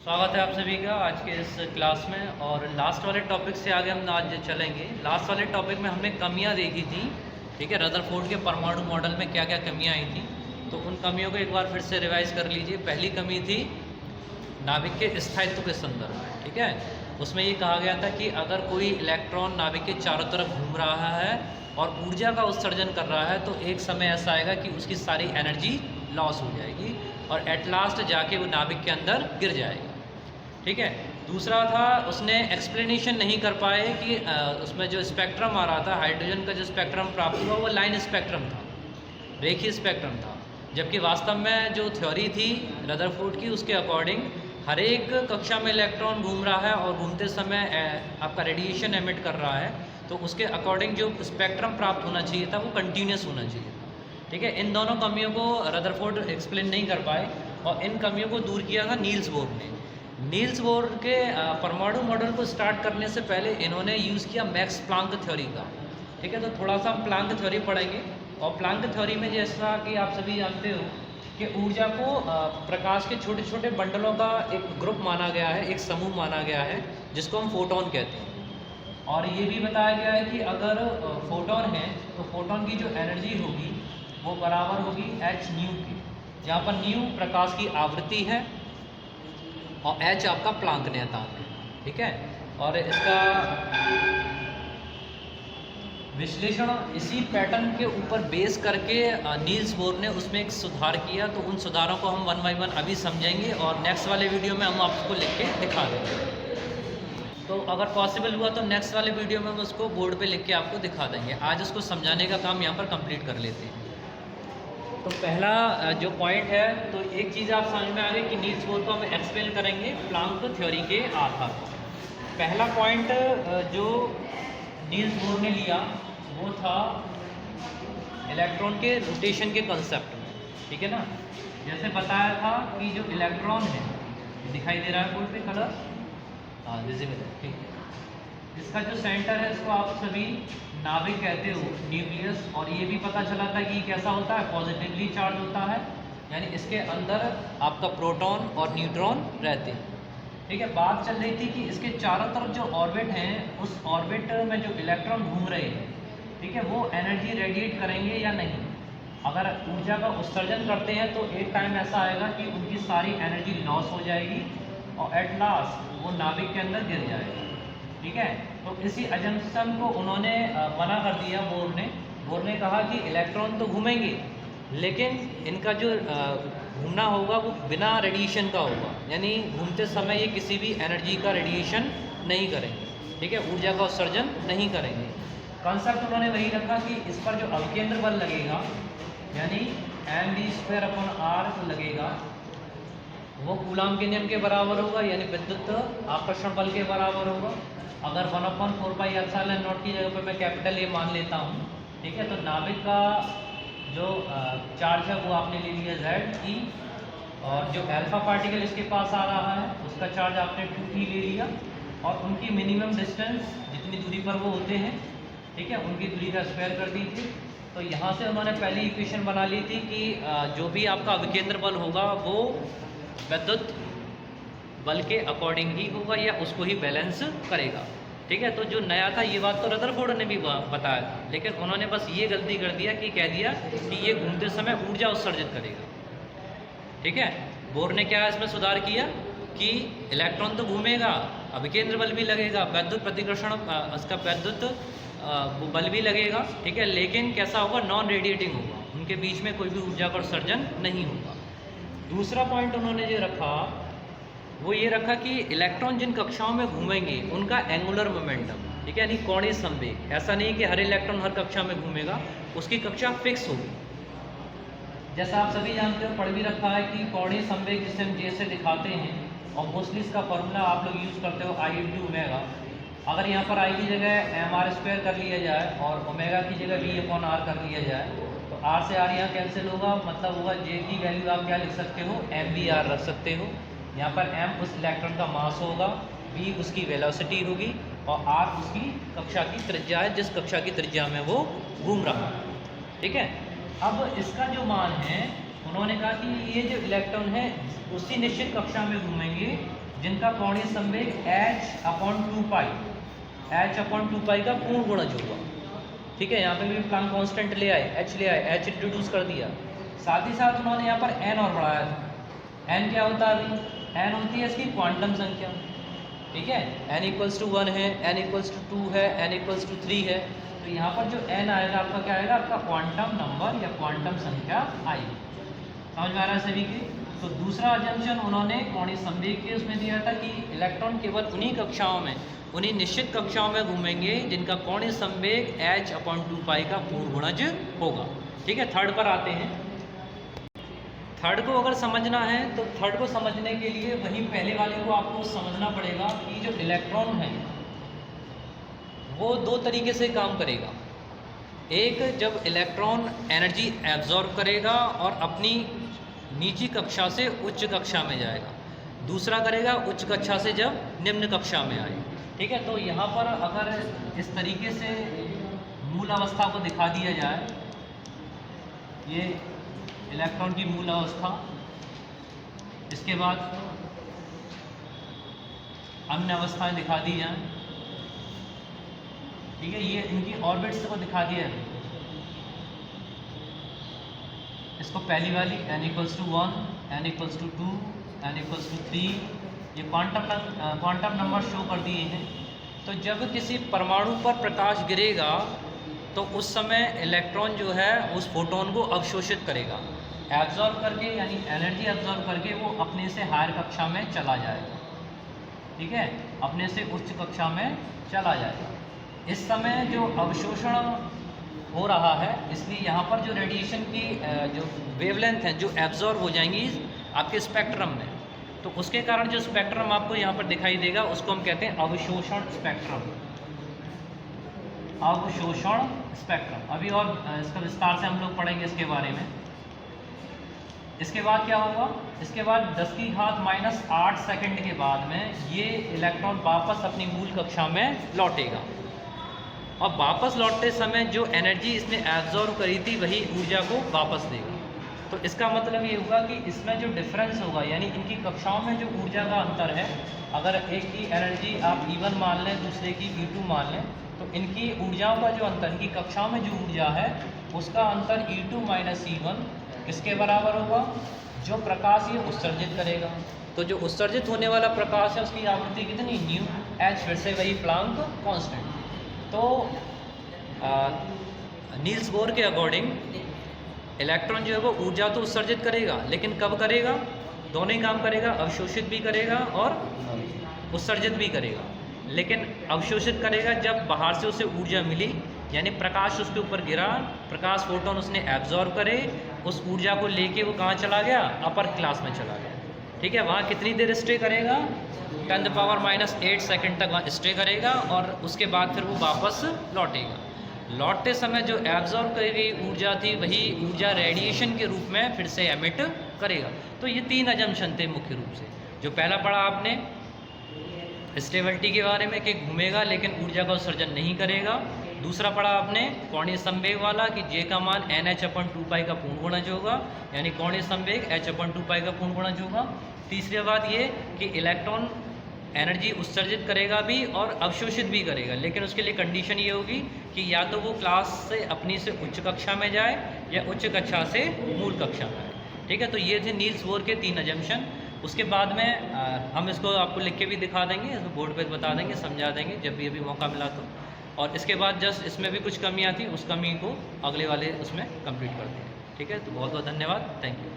स्वागत है आप सभी का आज के इस क्लास में। और लास्ट वाले टॉपिक से आगे हम आज चलेंगे। लास्ट वाले टॉपिक में हमने कमियां देखी थी, ठीक है। रदरफोर्ड के परमाणु मॉडल में क्या क्या कमियां आई थी, तो उन कमियों को एक बार फिर से रिवाइज कर लीजिए। पहली कमी थी नाभिक के स्थायित्व के संदर्भ में, ठीक है। उसमें ये कहा गया था कि अगर कोई इलेक्ट्रॉन नाभिक के चारों तरफ घूम रहा है और ऊर्जा का उत्सर्जन कर रहा है तो एक समय ऐसा आएगा कि उसकी सारी एनर्जी लॉस हो जाएगी और एट लास्ट जाके वो नाभिक के अंदर गिर जाएगी, ठीक है। दूसरा था, उसने एक्सप्लेनेशन नहीं कर पाए कि उसमें जो स्पेक्ट्रम आ रहा था, हाइड्रोजन का जो स्पेक्ट्रम प्राप्त हुआ वो लाइन स्पेक्ट्रम था, रेखीय स्पेक्ट्रम था। जबकि वास्तव में जो थ्योरी थी रदरफोर्ड की, उसके अकॉर्डिंग हर एक कक्षा में इलेक्ट्रॉन घूम रहा है और घूमते समय आपका रेडिएशन एमिट कर रहा है, तो उसके अकॉर्डिंग जो स्पेक्ट्रम प्राप्त होना चाहिए था वो कंटिन्यूस होना चाहिए था, ठीक है। इन दोनों कमियों को रदरफोर्ड एक्सप्लेन नहीं कर पाए और इन कमियों को दूर किया था नील्स बोर ने। नील्स बोर के परमाणु मॉडल को स्टार्ट करने से पहले इन्होंने यूज़ किया मैक्स प्लांक थ्योरी का, ठीक है। तो थोड़ा सा हम प्लांक थ्योरी पढ़ेंगे। और प्लांक थ्योरी में जैसा कि आप सभी जानते हो कि ऊर्जा को प्रकाश के छोटे छोटे बंडलों का एक ग्रुप माना गया है, एक समूह माना गया है, जिसको हम फोटोन कहते हैं। और ये भी बताया गया है कि अगर फोटोन है तो फोटोन की जो एनर्जी होगी वो बराबर होगी h न्यू की, जहाँ पर न्यू प्रकाश की आवृत्ति है और h आपका प्लांक नियतांक है, ठीक है। और इसका विश्लेषण इसी पैटर्न के ऊपर बेस करके नील्स बोर ने उसमें एक सुधार किया। तो उन सुधारों को हम वन बाय वन अभी समझेंगे और नेक्स्ट वाले वीडियो में हम आपको लिख के दिखा देंगे। तो अगर पॉसिबल हुआ तो नेक्स्ट वाले वीडियो में हम उसको बोर्ड पे लिख के आपको दिखा देंगे। आज उसको समझाने का काम यहाँ पर कंप्लीट कर लेते हैं। तो पहला जो पॉइंट है, तो एक चीज़ आप समझ में आ गई कि नील्स बोर को हम एक्सप्लेन करेंगे प्लांक थ्योरी के आधार पर। पहला पॉइंट जो नील्स बोर ने लिया वो था इलेक्ट्रॉन के रोटेशन के कंसेप्ट में, ठीक है ना। जैसे बताया था कि जो इलेक्ट्रॉन है, दिखाई दे रहा है बोर्ड पे कलर, हाँ विजिबल है, ठीक है। इसका जो सेंटर है इसको आप सभी नाभिक कहते हो, न्यूक्लियस। और ये भी पता चला था कि कैसा होता है, पॉजिटिवली चार्ज होता है, यानी इसके अंदर आपका प्रोटॉन और न्यूट्रॉन रहते हैं, ठीक है। बात चल रही थी कि इसके चारों तरफ जो ऑर्बिट हैं, उस ऑर्बिट में जो इलेक्ट्रॉन घूम रहे हैं, ठीक है, वो एनर्जी रेडिएट करेंगे या नहीं। अगर ऊर्जा का उत्सर्जन करते हैं तो एक टाइम ऐसा आएगा कि उनकी सारी एनर्जी लॉस हो जाएगी और एट लास्ट वो नाभिक के अंदर गिर जाएगा, ठीक है। तो इसी अजम्पशन को उन्होंने मना कर दिया बोर ने कहा कि इलेक्ट्रॉन तो घूमेंगे लेकिन इनका जो घूमना होगा वो बिना रेडिएशन का होगा, यानी घूमते समय ये किसी भी एनर्जी का रेडिएशन नहीं करेंगे, ठीक है, ऊर्जा का उत्सर्जन नहीं करेंगे। कॉन्सेप्ट उन्होंने वही रखा कि इस पर जो अवकेंद्र बल लगेगा, यानी mv²/r लगेगा, वो कूलाम के नियम के बराबर होगा, यानी विद्युत आकर्षण बल के बराबर होगा। अगर 1/4πε0 की जगह पर मैं कैपिटल ए मान लेता हूँ, ठीक है, तो नाभिक का जो चार्ज है वो आपने ले लिया Z, और जो अल्फा पार्टिकल इसके पास आ रहा है उसका चार्ज आपने 2t ले लिया, और उनकी मिनिमम डिस्टेंस जितनी दूरी पर वो होते हैं, ठीक है, उनकी दूरी का स्क्वायर कर दी थी। तो यहाँ से उन्होंने पहली इक्वेशन बना ली थी कि जो भी आपका अभिकेंद्र बल होगा वो विद्युत बल के अकॉर्डिंग ही होगा या उसको ही बैलेंस करेगा, ठीक है। तो जो नया था, ये बात तो रदरफोर्ड ने भी बताया था, लेकिन उन्होंने बस ये गलती कर दिया कि कह दिया कि ये घूमते समय ऊर्जा उत्सर्जित करेगा, ठीक है। बोर ने क्या इसमें सुधार किया कि इलेक्ट्रॉन तो घूमेगा, अभिकेंद्र बल भी लगेगा, विद्युत प्रतिकर्षण उसका विद्युत बल भी लगेगा, ठीक है, लेकिन कैसा होगा, नॉन रेडिएटिंग होगा, उनके बीच में कोई भी ऊर्जा का उत्सर्जन नहीं होगा। दूसरा पॉइंट उन्होंने जो रखा वो ये रखा कि इलेक्ट्रॉन जिन कक्षाओं में घूमेंगे उनका एंगुलर मोमेंटम, ठीक है, यानी कोणीय संवेग, ऐसा नहीं कि हर इलेक्ट्रॉन हर कक्षा में घूमेगा, उसकी कक्षा फिक्स होगी। जैसा आप सभी जानते हो, पढ़ भी रखा है कि कोणीय संवेग जिसे हम J से दिखाते हैं, और मोस्टली इसका फॉर्मूला आप लोग यूज़ करते हो I × ओमेगा। अगर यहाँ पर I की जगह mr² कर लिया जाए और ओमेगा की जगह V/r कर लिया जाए, तो r से r यहाँ कैंसिल होगा, मतलब होगा J की वैल्यू आप क्या लिख सकते हो, mvr रख सकते हो। यहाँ पर m उस इलेक्ट्रॉन का मास होगा, v उसकी वेलोसिटी होगी, और r उसकी कक्षा की त्रिज्या है, जिस कक्षा की त्रिज्या में वो घूम रहा है, ठीक है। अब इसका जो मान है, उन्होंने कहा कि ये जो इलेक्ट्रॉन है उसी निश्चित कक्षा में घूमेंगे जिनका कोणीय संवेग h/2 h/2 का पूर्ण गुणज होगा। ठीक है, यहाँ पे भी प्लांक कांस्टेंट ले आए, h ले आए, h इंट्रोड्यूस कर दिया। साथ ही साथ उन्होंने यहाँ पर n और बढ़ाया था। n क्या होता है अभी? n होती है इसकी क्वांटम संख्या। ठीक है, n = 1 है, n = 2 है, n = 3 है। तो यहाँ पर जो n आएगा आपका क्या आएगा? आपका क्वांटम नंबर या क्वांटम संख्या आएगी। समझ में आ रहा है सभी के? तो दूसरा अजम्पशन उन्होंने कोणीय संवेग के उसमें दिया था कि इलेक्ट्रॉन केवल उन्हीं कक्षाओं में, उन्हीं निश्चित कक्षाओं में घूमेंगे जिनका कोणीय संवेग h/2 का पूर्ण गुणज होगा। ठीक है, थर्ड पर आते हैं। थर्ड को अगर समझना है तो थर्ड को समझने के लिए वही पहले वाले को आपको समझना पड़ेगा कि जो इलेक्ट्रॉन है वो दो तरीके से काम करेगा। एक, जब इलेक्ट्रॉन एनर्जी एब्जॉर्ब करेगा और अपनी नीची कक्षा से उच्च कक्षा में जाएगा। दूसरा करेगा उच्च कक्षा से जब निम्न कक्षा में आए। ठीक है, तो यहाँ पर अगर इस तरीके से मूल अवस्था को दिखा दिया जाए, ये इलेक्ट्रॉन की मूल अवस्था, इसके बाद अन्य अवस्थाएं दिखा दी जाए। ठीक है, ये इनकी ऑर्बिट्स को दिखा दिया है। इसको पहली वाली n = 1, n = 2, n = 3, ये क्वांटम नंबर शो कर दिए हैं। तो जब किसी परमाणु पर प्रकाश गिरेगा तो उस समय इलेक्ट्रॉन जो है उस फोटोन को अवशोषित करेगा, एब्जॉर्ब करके, यानी एनर्जी एब्जॉर्ब करके वो अपने से हायर कक्षा में चला जाएगा। ठीक है, अपने से उच्च कक्षा में चला जाएगा। इस समय जो अवशोषण हो रहा है, इसलिए यहाँ पर जो रेडिएशन की जो वेवलेंथ है जो एब्जॉर्ब हो जाएंगी आपके स्पेक्ट्रम में, तो उसके कारण जो स्पेक्ट्रम आपको यहाँ पर दिखाई देगा उसको हम कहते हैं अवशोषण स्पेक्ट्रम। अवशोषण स्पेक्ट्रम। अभी और इसका विस्तार से हम लोग पढ़ेंगे इसके बारे में। इसके बाद क्या होगा? इसके बाद 10⁻⁻8 सेकंड के बाद में ये इलेक्ट्रॉन वापस अपनी मूल कक्षा में लौटेगा और वापस लौटते समय जो एनर्जी इसने एब्जॉर्ब करी थी वही ऊर्जा को वापस देगा। तो इसका मतलब ये होगा कि इसमें जो डिफरेंस होगा, यानी इनकी कक्षाओं में जो ऊर्जा का अंतर है, अगर एक की एनर्जी आप E1 मान लें, दूसरे की E2 मान लें, तो इनकी ऊर्जाओं का जो अंतर, इनकी कक्षाओं में जो ऊर्जा है उसका अंतर E2 - E1 किसके बराबर होगा? जो प्रकाश ये उत्सर्जित करेगा। तो जो उत्सर्जित होने वाला प्रकाश है उसकी आवृत्ति कितनी? ν/h, फिर से वही प्लांक कांस्टेंट। तो नील्स बोर के अकॉर्डिंग इलेक्ट्रॉन जो है वो ऊर्जा तो उत्सर्जित करेगा, लेकिन कब करेगा? दोनों ही काम करेगा, अवशोषित भी करेगा और उत्सर्जित भी करेगा। लेकिन अवशोषित करेगा जब बाहर से उसे ऊर्जा मिली, यानी प्रकाश उसके ऊपर गिरा, प्रकाश फोटोन उसने एब्जॉर्ब करे, उस ऊर्जा को लेके वो कहाँ चला गया? अपर क्लास में चला गया। ठीक है, वहाँ कितनी देर स्टे करेगा? 10⁻⁸ सेकंड तक वहाँ स्टे करेगा और उसके बाद फिर वो वापस लौटेगा। लौटते समय जो एब्जॉर्ब करी गई ऊर्जा थी वही ऊर्जा रेडिएशन के रूप में फिर से एमिट करेगा। तो ये 3 अजम्पशन थे मुख्य रूप से। जो पहला पढ़ा आपने स्टेबिलिटी के बारे में कि घूमेगा लेकिन ऊर्जा का उत्सर्जन नहीं करेगा। दूसरा पढ़ा आपने कोणीय संवेग वाला कि J का मान NH/2 का पूर्ण गुणज होगा, यानी कोणीय संवेग h/2 का पूर्ण गुणज होगा। तीसरी बात ये कि इलेक्ट्रॉन एनर्जी उत्सर्जित करेगा भी और अवशोषित भी करेगा, लेकिन उसके लिए कंडीशन ये होगी कि या तो वो क्लास से अपनी से उच्च कक्षा में जाए या उच्च कक्षा से मूल कक्षा में आए। ठीक है, तो ये थे नील्स बोर के 3 अजम्पशन। उसके बाद में हम इसको आपको लिख के भी दिखा देंगे, इसको बोर्ड पे बता देंगे, समझा देंगे जब भी अभी मौका मिला तो। और इसके बाद जस्ट इसमें भी कुछ कमियाँ थी, उस कमी को अगले वाले उसमें कंप्लीट करते हैं। ठीक है, तो बहुत बहुत धन्यवाद, थैंक यू।